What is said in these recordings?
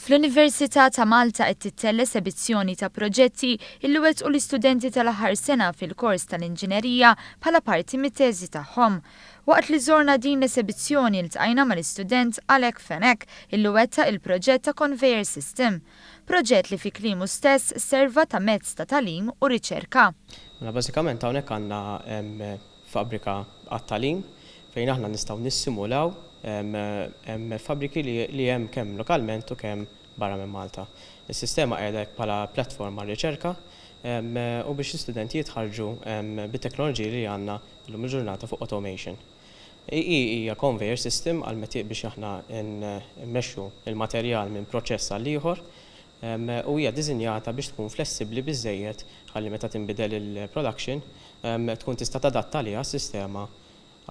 Fl-Università ta' Malta qed tittella esebizzjoni ta' proġetti illi wettqu l-istudenti tal-aħħar sena fil-kors tal-inġinerija bħala parti mit-teżi tagħhom. Waqt li żorna din l-esebizzjoni ltqajna mal-istudent Alek Fenek illi wetta il-proġett ta' Conveyor System. Proġett li fi kliemu stess serva ta' mezz ta' talim u riċerka. Bażikament hawnhekk għandna fabbrika għat-talim fejn aħna nistgħu nissimulaw fabbriki li hemm kemm lokalment u kemm barra minn Malta. Is-sistema qiegħda bħala plattforma riċerka u biex l-istudenti jitħarġu bit-teknoloġiji li għandna llum il-ġurnata fuq automation. Hija conveyor system għal metiq biex aħna nmexxu il-materjal minn proċess għal ieħor u hija ddiżinjata biex tkun flessibbli biżżejjed ħalli meta tinbidel il-production tkun tista' tadatta liha s-sistema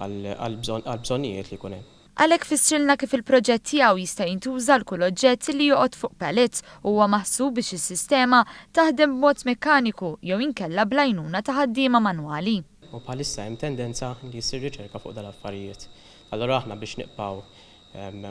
għal bżonnijiet li jkun hemm. Alek fissrilna kif il-proġett tiegħu jista' jintuża l-kull oġġett li joqgħod fuq palett u huwa maħsub biex is-sistema taħdem b'mod mekkaniku jew inkella bl-għajnuna ta' ħaddiema manwali. U bħalissa hemm tendenza li jsir riċerka fuq dal-affarijiet. Allura aħna biex niqbgħu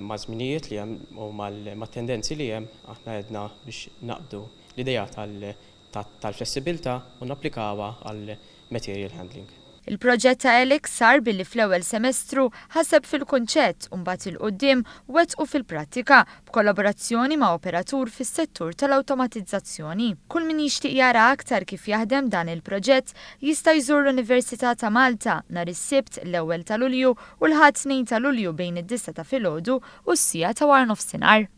ma' żminijiet li hemm u mat-tendenzi li hemm aħna għedna biex naqbdu l-idea tal-flessibilità u napplikawha għal material handling. Il-proġett ta' Alek sar billi fl-ewwel semestru ħaseb fil-kunċett u mbagħad il-qudiem wettqu fil-prattika b'kollaborazzjoni ma' operatur fis-settur tal-awtomatizzazzjoni. Kull min jixtieq jara aktar kif jaħdem dan il-proġett jista' jżur l-Università ta' Malta nhar is-Sibt l-1 ta' Lulju u l-Ħadd 2 ta' Lulju bejn id-9 ta' filgħodu u s-sija ta' war nofsinhar.